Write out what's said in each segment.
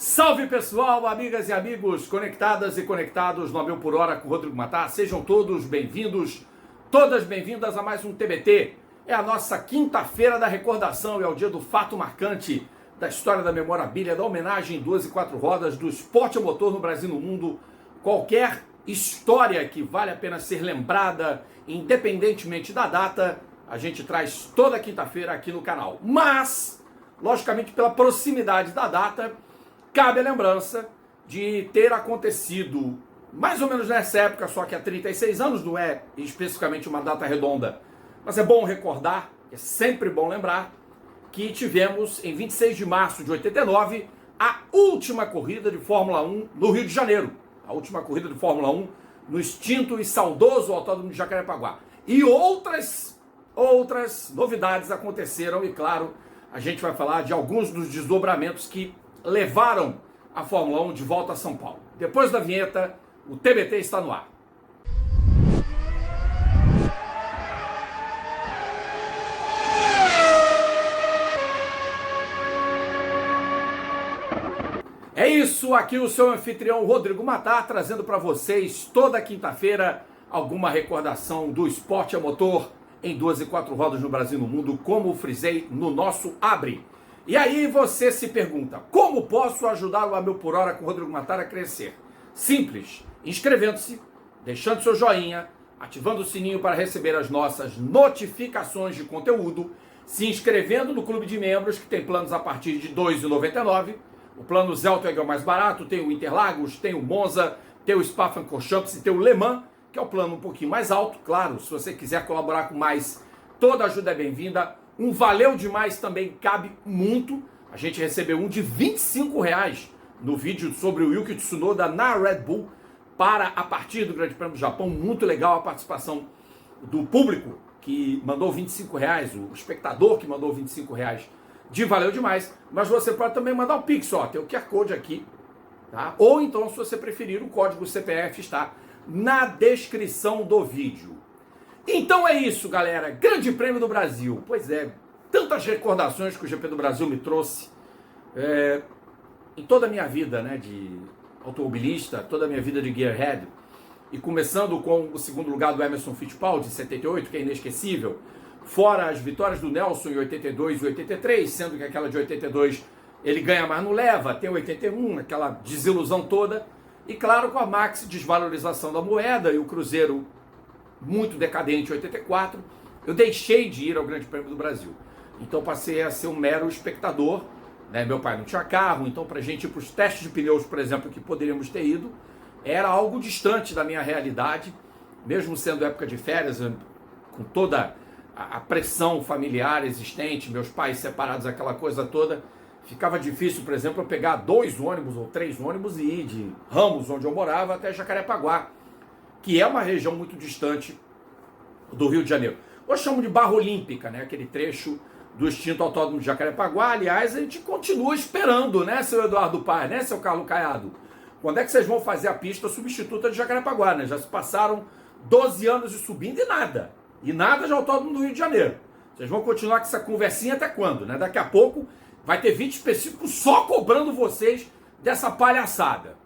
Salve pessoal, amigas e amigos conectadas e conectados no 1000 por hora com o Rodrigo Matar. Sejam todos bem-vindos, todas bem-vindas a mais um TBT. É a nossa quinta-feira da recordação, é o dia do fato marcante da história da memorabilia, da homenagem em 2 e 4 rodas, do esporte a motor no Brasil e no mundo. Qualquer história que vale a pena ser lembrada, independentemente da data, a gente traz toda quinta-feira aqui no canal. Mas, logicamente, pela proximidade da data, cabe a lembrança de ter acontecido mais ou menos nessa época, só que há 36 anos, não é especificamente uma data redonda, mas é bom recordar, é sempre bom lembrar, que tivemos em 26 de março de 89 a última corrida de Fórmula 1 no Rio de Janeiro. A última corrida de Fórmula 1 no extinto e saudoso Autódromo de Jacarepaguá. E outras novidades aconteceram e, claro, a gente vai falar de alguns dos desdobramentos que levaram a Fórmula 1 de volta a São Paulo. Depois da vinheta, o TBT está no ar. É isso, aqui o seu anfitrião Rodrigo Matar, trazendo para vocês toda quinta-feira alguma recordação do esporte a motor em 2 e 4 rodas no Brasil e no mundo, como frisei no nosso Abre. E aí você se pergunta, como posso ajudar o 1000 por hora com o Rodrigo Matar a crescer? Simples, inscrevendo-se, deixando seu joinha, ativando o sininho para receber as nossas notificações de conteúdo, se inscrevendo no clube de membros, que tem planos a partir de R$ 2,99. O plano Zelton é o mais barato, tem o Interlagos, tem o Monza, tem o Spa-Francorchamps e tem o Le Mans, que é o plano um pouquinho mais alto. Claro, se você quiser colaborar com mais, toda ajuda é bem-vinda. Um valeu demais também cabe muito. A gente recebeu um de R$ 25 no vídeo sobre o Yuki Tsunoda na Red Bull para a partir do Grande Prêmio do Japão. Muito legal a participação do público que mandou R$ 25, o espectador que mandou R$ 25 de valeu demais. Mas você pode também mandar um Pix, ó, tem o QR Code aqui, tá? Ou então, se você preferir, o código CPF está na descrição do vídeo. Então é isso, galera. Grande Prêmio do Brasil. Pois é, tantas recordações que o GP do Brasil me trouxe em toda a minha vida, né, de automobilista, toda a minha vida de gearhead. E começando com o segundo lugar do Emerson Fittipaldi, em 78, que é inesquecível. Fora as vitórias do Nelson em 82 e 83, sendo que aquela de 82 ele ganha, mas não leva. Tem 81, aquela desilusão toda. E claro, com a Maxi, desvalorização da moeda e o Cruzeiro muito decadente em 84, eu deixei de ir ao Grande Prêmio do Brasil. Então passei a ser um mero espectador, né? Meu pai não tinha carro, então pra gente ir para os testes de pneus, por exemplo, que poderíamos ter ido, era algo distante da minha realidade, mesmo sendo época de férias, com toda a pressão familiar existente, meus pais separados, aquela coisa toda, ficava difícil, por exemplo, eu pegar 2 ônibus ou 3 ônibus e ir de Ramos, onde eu morava, até Jacarepaguá, que é uma região muito distante do Rio de Janeiro. Hoje chamam de Barra Olímpica, né? Aquele trecho do extinto Autódromo de Jacarepaguá. Aliás, a gente continua esperando, né, seu Eduardo Paz, né, seu Carlos Caiado? Quando é que vocês vão fazer a pista substituta de Jacarepaguá, né? Já se passaram 12 anos de subindo e nada. E nada de Autódromo do Rio de Janeiro. Vocês vão continuar com essa conversinha até quando, né? Daqui a pouco vai ter vídeo específico só cobrando vocês dessa palhaçada.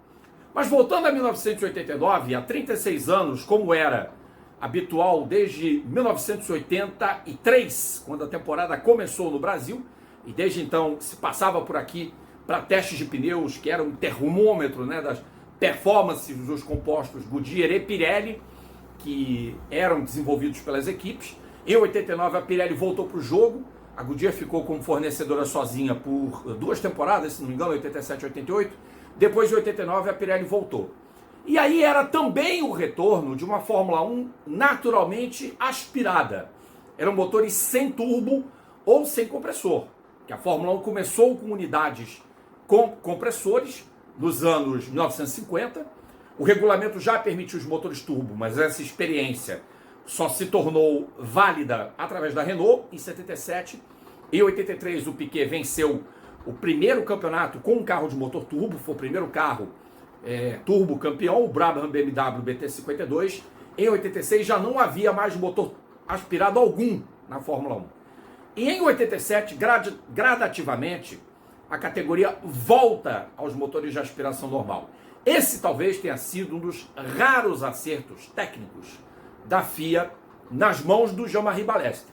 Mas voltando a 1989, há 36 anos, como era habitual desde 1983, quando a temporada começou no Brasil, e desde então se passava por aqui para testes de pneus, que era um termômetro, né, das performances dos compostos Goodyear e Pirelli, que eram desenvolvidos pelas equipes. Em 89 a Pirelli voltou para o jogo, a Goodyear ficou como fornecedora sozinha por 2 temporadas, se não me engano, 87 e 88. Depois de 89 a Pirelli voltou. E aí era também o retorno de uma Fórmula 1 naturalmente aspirada. Eram motores sem turbo ou sem compressor. Que a Fórmula 1 começou com unidades com compressores nos anos 1950. O regulamento já permitiu os motores turbo, mas essa experiência só se tornou válida através da Renault em 77. Em 83 o Piquet venceu o primeiro campeonato com um carro de motor turbo, foi o primeiro carro turbo campeão, o Brabham BMW BT52. Em 86 já não havia mais motor aspirado algum na Fórmula 1. E em 87, gradativamente, a categoria volta aos motores de aspiração normal. Esse talvez tenha sido um dos raros acertos técnicos da FIA nas mãos do Jean-Marie Balestre.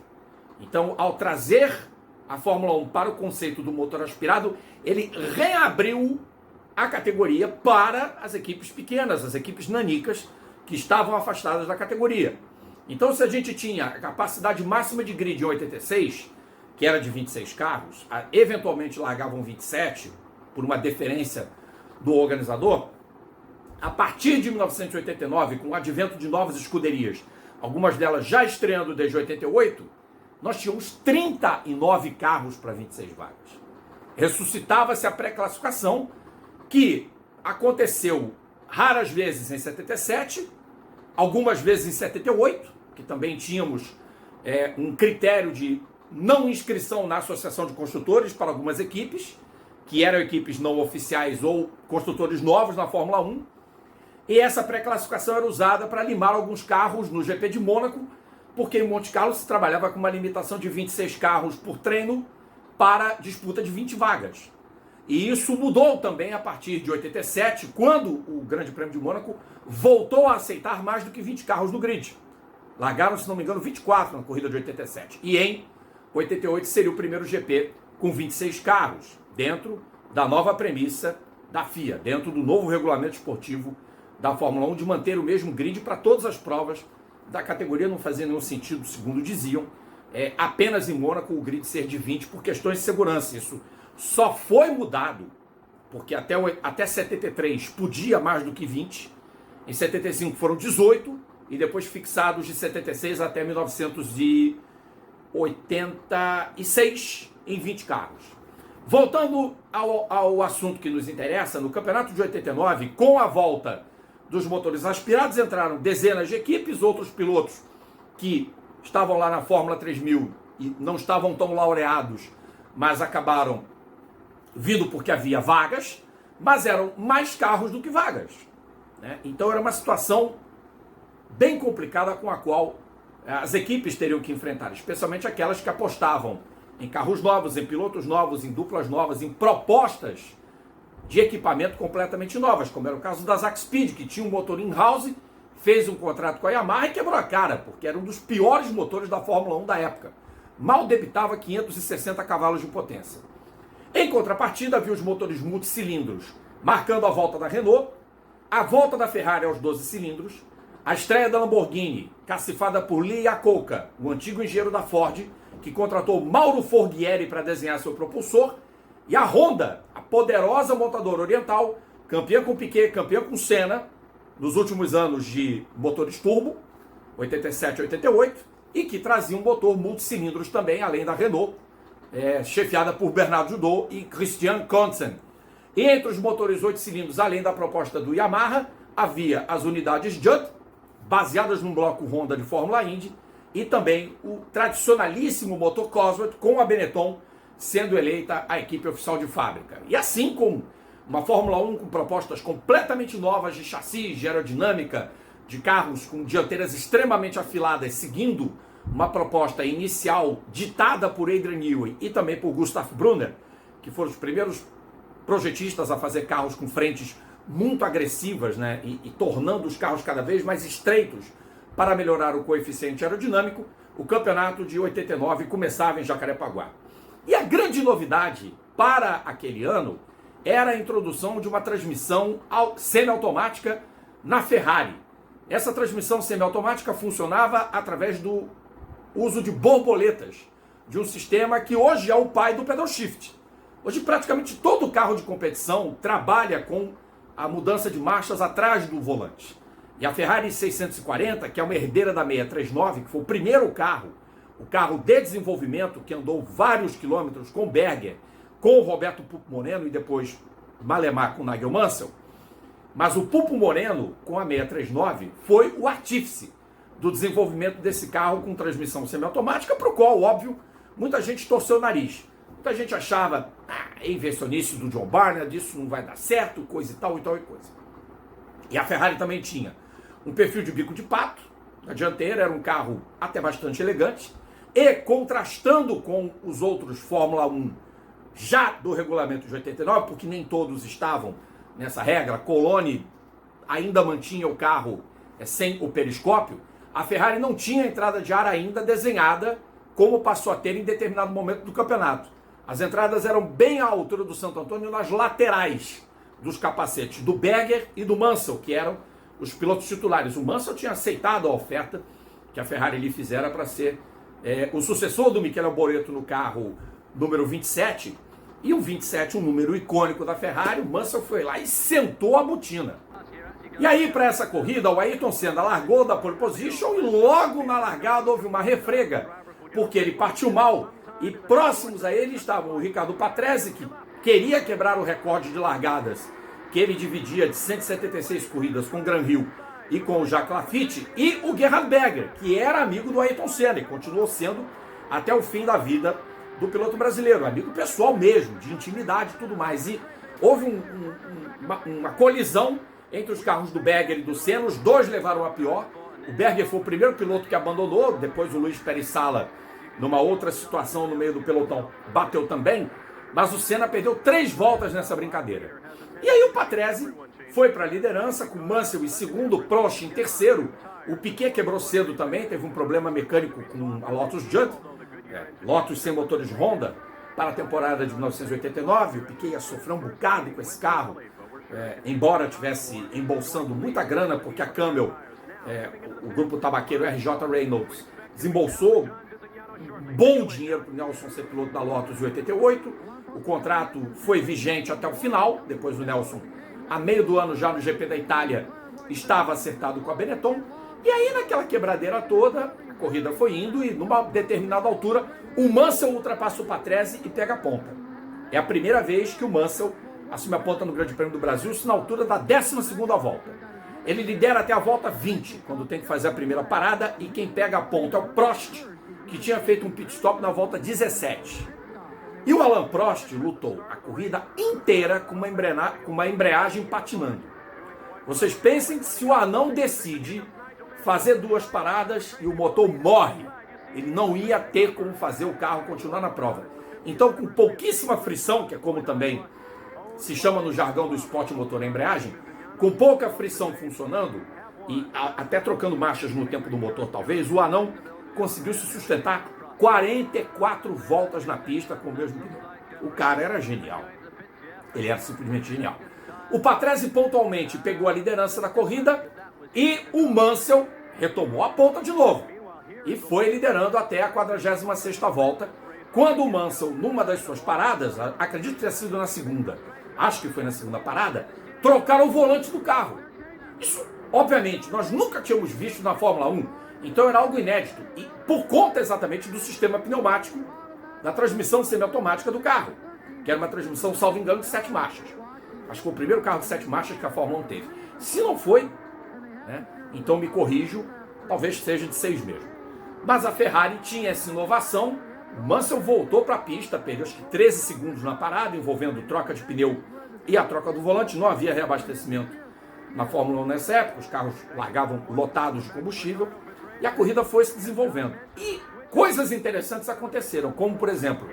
Então, ao trazer a Fórmula 1 para o conceito do motor aspirado, ele reabriu a categoria para as equipes pequenas, as equipes nanicas, que estavam afastadas da categoria. Então, se a gente tinha a capacidade máxima de grid em 86, que era de 26 carros, eventualmente largavam 27, por uma deferência do organizador, a partir de 1989, com o advento de novas escuderias, algumas delas já estreando desde 88, nós tínhamos 39 carros para 26 vagas. Ressuscitava-se a pré-classificação, que aconteceu raras vezes em 77, algumas vezes em 78, que também tínhamos um critério de não inscrição na Associação de Construtores para algumas equipes, que eram equipes não oficiais ou construtores novos na Fórmula 1, e essa pré-classificação era usada para limar alguns carros no GP de Mônaco, porque em Monte Carlo se trabalhava com uma limitação de 26 carros por treino para disputa de 20 vagas. E isso mudou também a partir de 87, quando o Grande Prêmio de Mônaco voltou a aceitar mais do que 20 carros no grid. Largaram, se não me engano, 24 na corrida de 87. E em 88 seria o primeiro GP com 26 carros, dentro da nova premissa da FIA, dentro do novo regulamento esportivo da Fórmula 1, de manter o mesmo grid para todas as provas da categoria. Não fazia nenhum sentido, segundo diziam, apenas em Mônaco o grid ser de 20 por questões de segurança. Isso só foi mudado porque até 73 podia mais do que 20, em 75 foram 18 e depois fixados de 76 até 1986 em 20 carros. Voltando ao assunto que nos interessa, no campeonato de 89, com a volta dos motores aspirados, entraram dezenas de equipes, outros pilotos que estavam lá na Fórmula 3000 e não estavam tão laureados, mas acabaram vindo porque havia vagas, mas eram mais carros do que vagas, né? Então era uma situação bem complicada com a qual as equipes teriam que enfrentar, especialmente aquelas que apostavam em carros novos, em pilotos novos, em duplas novas, em propostas de equipamento completamente novas, como era o caso da Zack Speed, que tinha um motor in-house, fez um contrato com a Yamaha e quebrou a cara, porque era um dos piores motores da Fórmula 1 da época. Mal debitava 560 cavalos de potência. Em contrapartida, havia os motores multicilindros, marcando a volta da Renault, a volta da Ferrari aos 12 cilindros, a estreia da Lamborghini, cacifada por Lee Iacocca, o antigo engenheiro da Ford, que contratou Mauro Forghieri para desenhar seu propulsor, e a Honda, a poderosa montadora oriental, campeã com Piquet, campeã com Senna, nos últimos anos de motores turbo, 87 e 88, e que trazia um motor multicilindros também, além da Renault, chefiada por Bernard Judot e Christian Kontzen. E entre os motores 8 cilindros, além da proposta do Yamaha, havia as unidades Judd, baseadas num bloco Honda de Fórmula Indy, e também o tradicionalíssimo motor Cosworth, com a Benetton sendo eleita a equipe oficial de fábrica. E assim como uma Fórmula 1 com propostas completamente novas de chassi, de aerodinâmica, de carros com dianteiras extremamente afiladas, seguindo uma proposta inicial ditada por Adrian Newey e também por Gustav Brunner, que foram os primeiros projetistas a fazer carros com frentes muito agressivas, né, e tornando os carros cada vez mais estreitos para melhorar o coeficiente aerodinâmico. O campeonato de 89 começava em Jacarepaguá. E a grande novidade para aquele ano era a introdução de uma transmissão semiautomática na Ferrari. Essa transmissão semiautomática funcionava através do uso de borboletas, de um sistema que hoje é o pai do pedal shift. Hoje praticamente todo carro de competição trabalha com a mudança de marchas atrás do volante. E a Ferrari 640, que é uma herdeira da 639, que foi o primeiro carro, o carro de desenvolvimento que andou vários quilômetros com Berger, com o Roberto Pupo Moreno e depois Malemar com Nigel Mansell, mas o Pupo Moreno com a 639 foi o artífice do desenvolvimento desse carro com transmissão semiautomática, para o qual, óbvio, muita gente torceu o nariz. Muita gente achava, invencionice do John Barnard, isso não vai dar certo, coisa e tal e tal e coisa. E a Ferrari também tinha um perfil de bico de pato, na dianteira era um carro até bastante elegante, e contrastando com os outros Fórmula 1 já do regulamento de 89, porque nem todos estavam nessa regra, Coloni ainda mantinha o carro sem o periscópio, a Ferrari não tinha entrada de ar ainda desenhada como passou a ter em determinado momento do campeonato. As entradas eram bem à altura do Santo Antônio, nas laterais dos capacetes do Berger e do Mansell, que eram os pilotos titulares. O Mansell tinha aceitado a oferta que a Ferrari lhe fizera para ser o sucessor do Michele Alboreto no carro número 27, e o 27, um número icônico da Ferrari. O Mansell foi lá e sentou a botina. E aí, para essa corrida, o Ayrton Senna largou da pole position e logo na largada houve uma refrega, porque ele partiu mal, e próximos a ele estavam o Riccardo Patrese, que queria quebrar o recorde de largadas que ele dividia de 176 corridas com o Granville e com o Jacques Laffite, e o Gerhard Berger, que era amigo do Ayrton Senna e continuou sendo até o fim da vida do piloto brasileiro, amigo pessoal mesmo, de intimidade e tudo mais. E houve uma colisão entre os carros do Berger e do Senna, os dois levaram a pior. O Berger foi o primeiro piloto que abandonou, depois o Luiz Pérez Sala, numa outra situação no meio do pelotão, bateu também, mas o Senna perdeu 3 voltas nessa brincadeira. E aí o Patrese foi para a liderança, com Mansell em segundo, Prost em terceiro. O Piquet quebrou cedo também, teve um problema mecânico com a Lotus Judd, Lotus sem motores Honda, para a temporada de 1989. O Piquet ia sofrer um bocado com esse carro, embora tivesse embolsando muita grana, porque a Camel, o grupo tabaqueiro RJ Reynolds, desembolsou bom dinheiro para o Nelson ser piloto da Lotus em 88. O contrato foi vigente até o final. Depois o Nelson, a meio do ano, já no GP da Itália, estava acertado com a Benetton. E aí, naquela quebradeira toda, a corrida foi indo e, numa determinada altura, o Mansell ultrapassa o Patrese e pega a ponta. É a primeira vez que o Mansell assume a ponta no Grande Prêmio do Brasil, isso na altura da 12ª volta. Ele lidera até a volta 20, quando tem que fazer a primeira parada, e quem pega a ponta é o Prost, que tinha feito um pit stop na volta 17. E o Alain Prost lutou a corrida inteira com uma embreagem patinando. Vocês pensem que se o anão decide fazer 2 paradas e o motor morre, ele não ia ter como fazer o carro continuar na prova. Então, com pouquíssima frição, que é como também se chama no jargão do esporte motor a embreagem, com pouca frição funcionando, e até trocando marchas no tempo do motor talvez, o anão conseguiu se sustentar 44 voltas na pista com o mesmo pneu. O cara era genial. Ele era simplesmente genial. O Patrese pontualmente pegou a liderança da corrida e o Mansell retomou a ponta de novo. E foi liderando até a 46ª volta, quando o Mansell, numa das suas paradas, acredito que tenha sido na segunda, acho que foi na segunda parada, trocaram o volante do carro. Isso, obviamente, nós nunca tínhamos visto na Fórmula 1, então era algo inédito, e por conta exatamente do sistema pneumático da transmissão semiautomática do carro, que era uma transmissão, salvo engano, de 7 marchas. Acho que foi o primeiro carro de 7 marchas que a Fórmula 1 teve. Se não foi, então me corrijo, talvez seja de 6 mesmo. Mas a Ferrari tinha essa inovação. O Mansell voltou para a pista, perdeu acho que 13 segundos na parada, envolvendo troca de pneu e a troca do volante. Não havia reabastecimento na Fórmula 1 nessa época, os carros largavam lotados de combustível e a corrida foi se desenvolvendo. E coisas interessantes aconteceram, como por exemplo,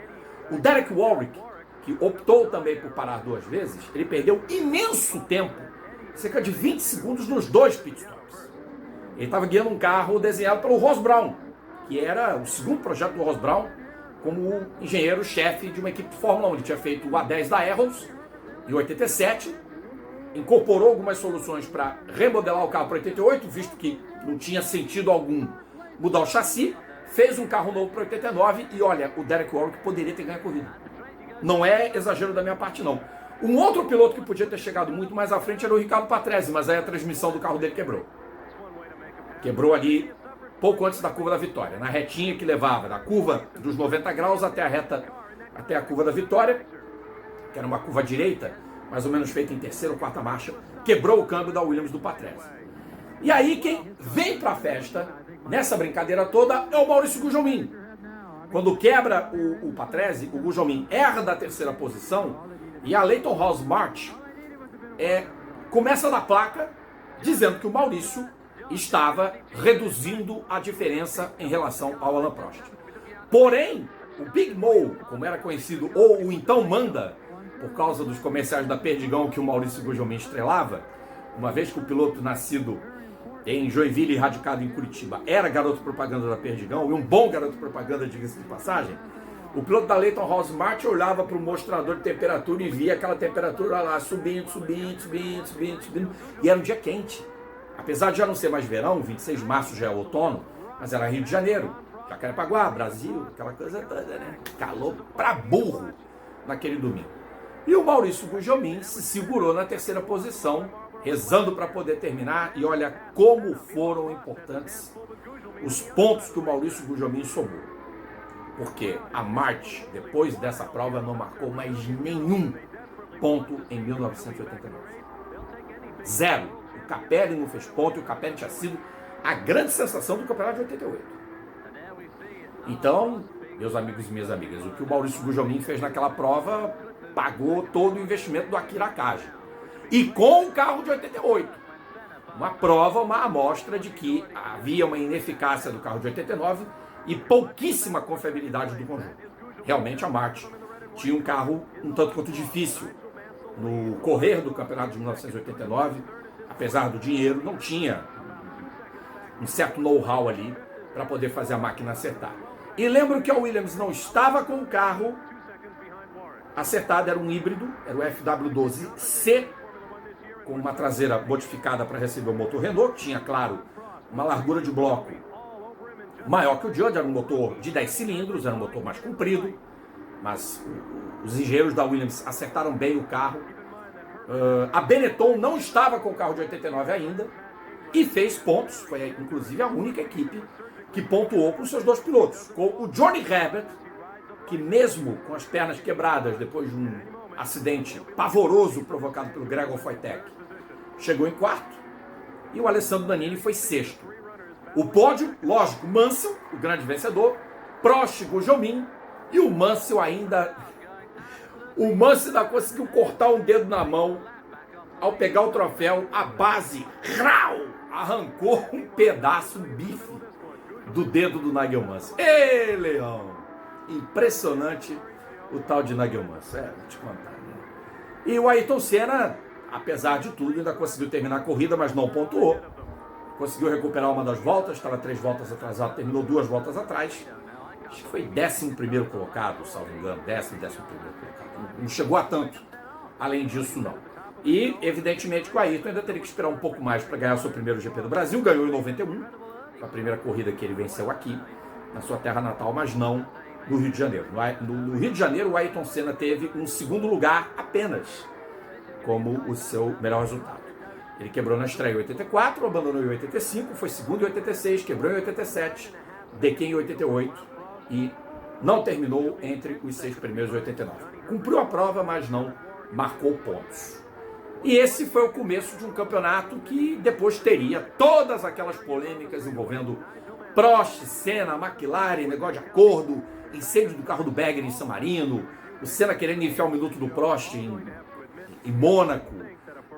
o Derek Warwick, que optou também por parar 2 vezes, ele perdeu imenso tempo, cerca de 20 segundos nos 2 pitstops. Ele estava guiando um carro desenhado pelo Ross Brown, que era o segundo projeto do Ross Brown como engenheiro-chefe de uma equipe de Fórmula 1. Ele tinha feito o A10 da Arrows em 87, incorporou algumas soluções para remodelar o carro para 88, visto que não tinha sentido algum mudar o chassi, fez um carro novo para 89 e olha, o Derek Warwick poderia ter ganho a corrida. Não é exagero da minha parte, não. Um outro piloto que podia ter chegado muito mais à frente era o Riccardo Patrese, mas aí a transmissão do carro dele quebrou. Quebrou ali pouco antes da curva da vitória, na retinha que levava da curva dos 90 graus até a curva da vitória, que era uma curva direita, mais ou menos feita em 3ª ou 4ª marcha, quebrou o câmbio da Williams do Patrese. E aí quem vem para a festa, nessa brincadeira toda, é o Maurício Gugelmin. Quando quebra o Patrese, o Gugelmin erra da 3ª posição e a Leyton House March começa na placa dizendo que o Maurício estava reduzindo a diferença em relação ao Alain Prost. Porém, O Big Mo, como era conhecido, ou o Então Manda, por causa dos comerciais da Perdigão que o Maurício Gugelmin estrelava, uma vez que o piloto nascido em Joinville e radicado em Curitiba era garoto propaganda da Perdigão, e um bom garoto propaganda, diga-se de passagem, o piloto da Leighton House Martin olhava para o mostrador de temperatura e via aquela temperatura lá subindo, e era um dia quente. Apesar de já não ser mais verão, 26 de março já é outono, mas era Rio de Janeiro, Jacarepaguá, Brasil, aquela coisa toda, né? Calor pra burro naquele domingo. E o Maurício Gugelmin se segurou na terceira posição, rezando para poder terminar, e olha como foram importantes os pontos que o Maurício Gugelmin somou. Porque a March, depois dessa prova, não marcou mais nenhum ponto em 1989. Zero. O Capelli não fez ponto, e o Capelli tinha sido a grande sensação do campeonato de 88. Então, meus amigos e minhas amigas, o que o Maurício Gugelmin fez naquela prova pagou todo o investimento do Akira Kaji. E com o carro de 88. Uma prova, uma amostra de que havia uma ineficácia do carro de 89 e pouquíssima confiabilidade do conjunto. Realmente a March tinha um carro um tanto quanto difícil. No correr do campeonato de 1989, apesar do dinheiro, não tinha um certo know-how ali para poder fazer a máquina acertar. E lembro que a Williams não estava com o carro acertado, era um híbrido, era o FW12C, com uma traseira modificada para receber o motor Renault, tinha, claro, uma largura de bloco maior que o de hoje, era um motor de 10 cilindros, era um motor mais comprido, mas os engenheiros da Williams acertaram bem o carro. A Benetton não estava com o carro de 89 ainda e fez pontos, foi inclusive a única equipe que pontuou com os seus dois pilotos, com o Johnny Herbert, que mesmo com as pernas quebradas depois de um acidente pavoroso provocado pelo Gregor Wojtek, chegou em quarto, e o Alessandro Nannini foi sexto. O pódio, lógico, Mansell, o grande vencedor, Prost, Gugelmin, e o Mansell ainda... O Mansell ainda conseguiu cortar um dedo na mão ao pegar o troféu, a base, arrancou um pedaço, um bife do dedo do Nigel Mansell. Ê, Leão! Impressionante o tal de Nigel Mansell, vou te contar, né? E o Ayrton Senna, apesar de tudo, ainda conseguiu terminar a corrida, mas não pontuou. Conseguiu recuperar uma das voltas, estava 3 voltas atrasado, terminou 2 voltas atrás. Acho que foi 11º colocado, salvo engano, 11º colocado. Não chegou a tanto, além disso não. E, evidentemente, que o Ayrton ainda teria que esperar um pouco mais para ganhar o seu primeiro GP do Brasil. Ganhou em 91, a primeira corrida que ele venceu aqui, na sua terra natal, mas não no Rio de Janeiro. No Rio de Janeiro, o Ayrton Senna teve um segundo lugar apenas como o seu melhor resultado. Ele quebrou na estreia em 84, abandonou em 85, foi segundo em 86, quebrou em 87, dequei em 88 e não terminou entre os 6 primeiros em 89. Cumpriu a prova, mas não marcou pontos. E esse foi o começo de um campeonato que depois teria todas aquelas polêmicas envolvendo Prost, Senna, McLaren, negócio de acordo, incêndio do carro do Berger em San Marino, o Senna querendo enfiar o minuto do Prost em Mônaco.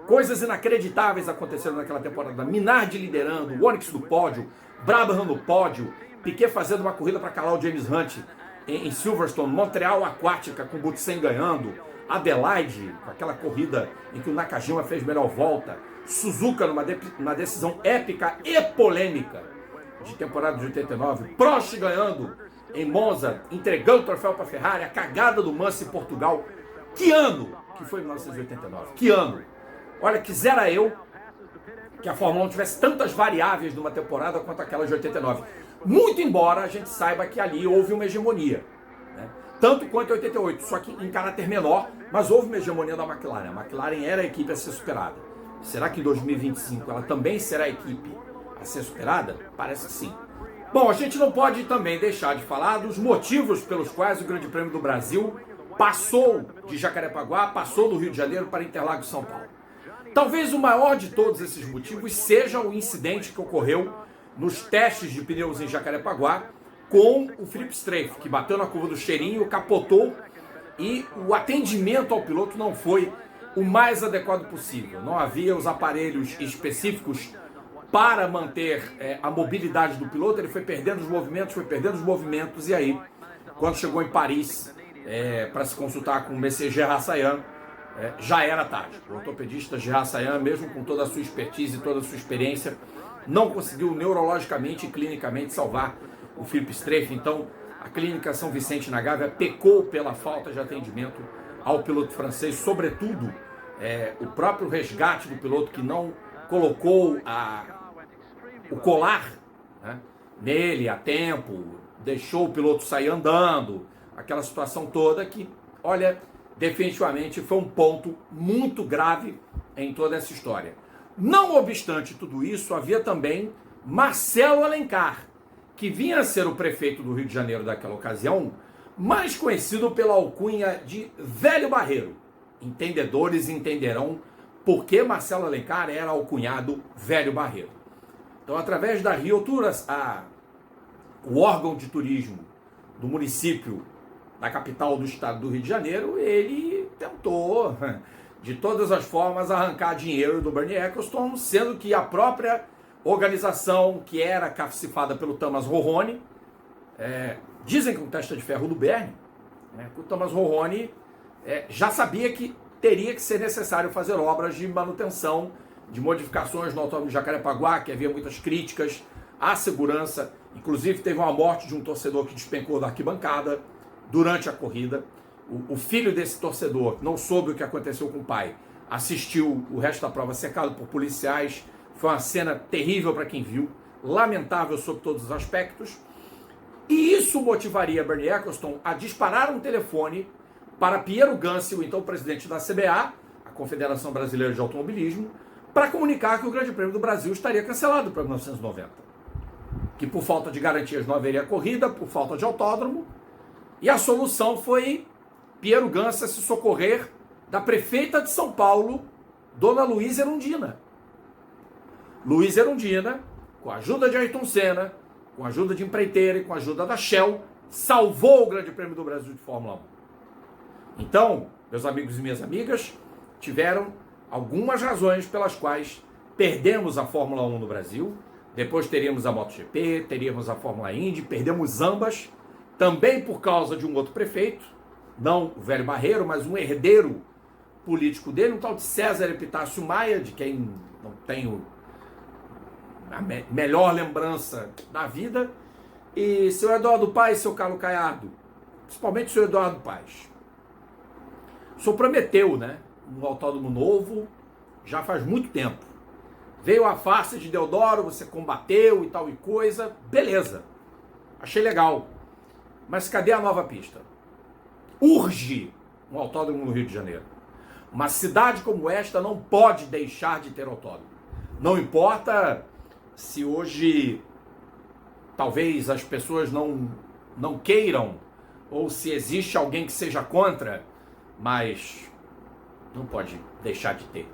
Coisas inacreditáveis aconteceram naquela temporada. Minardi liderando, o Onyx no pódio, Brabham no pódio, Piquet fazendo uma corrida para calar o James Hunt em Silverstone, Montreal Aquática com o Butsen ganhando, Adelaide, com aquela corrida em que o Nakajima fez melhor volta, Suzuka numa decisão épica e polêmica de temporada de 89, Prost ganhando em Monza, entregando o troféu para a Ferrari, a cagada do Mansell em Portugal. Que ano que foi 1989? Que ano? Olha, quisera eu que a Fórmula 1 tivesse tantas variáveis numa temporada quanto aquela de 89. Muito embora a gente saiba que ali houve uma hegemonia, né? Tanto quanto em 88, só que em caráter menor, mas houve uma hegemonia da McLaren. A McLaren era a equipe a ser superada. Será que em 2025 ela também será a equipe a ser superada? Parece que sim. Bom, a gente não pode também deixar de falar dos motivos pelos quais o Grande Prêmio do Brasil passou de Jacarepaguá, passou do Rio de Janeiro para Interlagos, São Paulo. Talvez o maior de todos esses motivos seja o incidente que ocorreu nos testes de pneus em Jacarepaguá com o Philippe Streiff, que bateu na curva do Cheirinho, capotou e o atendimento ao piloto não foi o mais adequado possível. Não havia os aparelhos específicos para manter a mobilidade do piloto, ele foi perdendo os movimentos e aí quando chegou em Paris para se consultar com o Messier Gerard Sayan, já era tarde. O ortopedista Gerard Sayan, mesmo com toda a sua expertise e toda a sua experiência, não conseguiu neurologicamente e clinicamente salvar o Philippe Streiff. Então, a clínica São Vicente na Gávea pecou pela falta de atendimento ao piloto francês, sobretudo o próprio resgate do piloto que não colocou o colar, né, nele a tempo, deixou o piloto sair andando, aquela situação toda que, olha, definitivamente foi um ponto muito grave em toda essa história. Não obstante tudo isso, havia também Marcelo Alencar, que vinha a ser o prefeito do Rio de Janeiro daquela ocasião, mais conhecido pela alcunha de Velho Barreiro. Entendedores entenderão por que Marcelo Alencar era alcunhado Velho Barreiro. Então, através da Rioturas, o órgão de turismo do município da capital do estado do Rio de Janeiro, ele tentou, de todas as formas, arrancar dinheiro do Bernie Ecclestone, sendo que a própria organização que era cacifada pelo Thomas Rohone, dizem que um testa de ferro do Bernie, que o Thomas Rohone já sabia que teria que ser necessário fazer obras de manutenção, de modificações no Autódromo de Jacarepaguá, que havia muitas críticas à segurança. Inclusive teve uma morte de um torcedor que despencou da arquibancada durante a corrida. O filho desse torcedor não soube o que aconteceu com o pai, assistiu o resto da prova cercado por policiais. Foi uma cena terrível para quem viu, lamentável sob todos os aspectos. E isso motivaria Bernie Ecclestone a disparar um telefone para Piero Ganci, o então presidente da CBA, a Confederação Brasileira de Automobilismo, para comunicar que o Grande Prêmio do Brasil estaria cancelado para 1990. Que por falta de garantias não haveria corrida, por falta de autódromo. E a solução foi Piero Ganci se socorrer da prefeita de São Paulo, Dona Luísa Erundina. Luísa Erundina, com a ajuda de Ayrton Senna, com a ajuda de empreiteira e com a ajuda da Shell, salvou o Grande Prêmio do Brasil de Fórmula 1. Então, meus amigos e minhas amigas, tiveram algumas razões pelas quais perdemos a Fórmula 1 no Brasil. Depois teríamos a MotoGP, teríamos a Fórmula Indy, perdemos ambas, também por causa de um outro prefeito, não o Velho Barreiro, mas um herdeiro político dele, um tal de César Epitácio Maia, de quem não tenho a melhor lembrança da vida, e seu Eduardo Paes, seu Carlos Caiado, principalmente seu Eduardo Paes. O senhor prometeu, né, um autódromo novo, já faz muito tempo. Veio a farsa de Deodoro, você combateu e tal e coisa, beleza, achei legal. Mas cadê a nova pista? Urge um autódromo no Rio de Janeiro. Uma cidade como esta não pode deixar de ter autódromo. Não importa se hoje talvez as pessoas não queiram, ou se existe alguém que seja contra, mas não pode deixar de ter.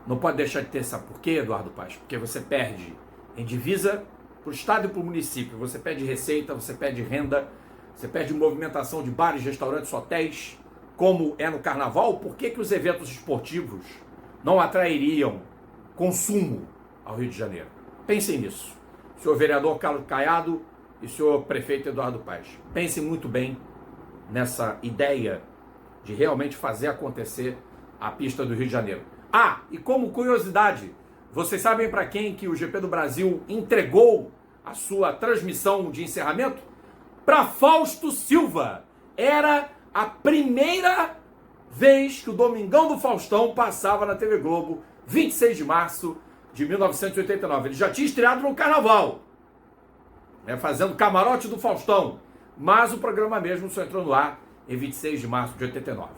Não pode deixar de ter, sabe por quê, Eduardo Paes? Porque você perde em divisa para o estado e para o município. Você perde receita, você perde renda, você perde movimentação de bares, restaurantes, hotéis, como é no carnaval. Por que os eventos esportivos não atrairiam consumo ao Rio de Janeiro? Pensem nisso. Senhor vereador Carlos Caiado e senhor prefeito Eduardo Paes. Pensem muito bem nessa ideia de realmente fazer acontecer a pista do Rio de Janeiro. Ah, e como curiosidade, vocês sabem para quem que o GP do Brasil entregou a sua transmissão de encerramento? Para Fausto Silva. Era a primeira vez que o Domingão do Faustão passava na TV Globo, 26 de março de 1989. Ele já tinha estreado no Carnaval, né, fazendo Camarote do Faustão, mas o programa mesmo só entrou no ar em 26 de março de 89.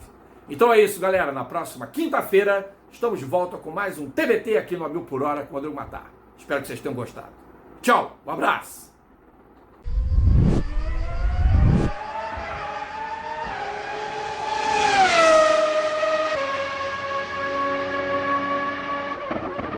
Então é isso, galera. Na próxima quinta-feira estamos de volta com mais um TBT aqui no A Mil por Hora com o Rodrigo Matar. Espero que vocês tenham gostado. Tchau, um abraço.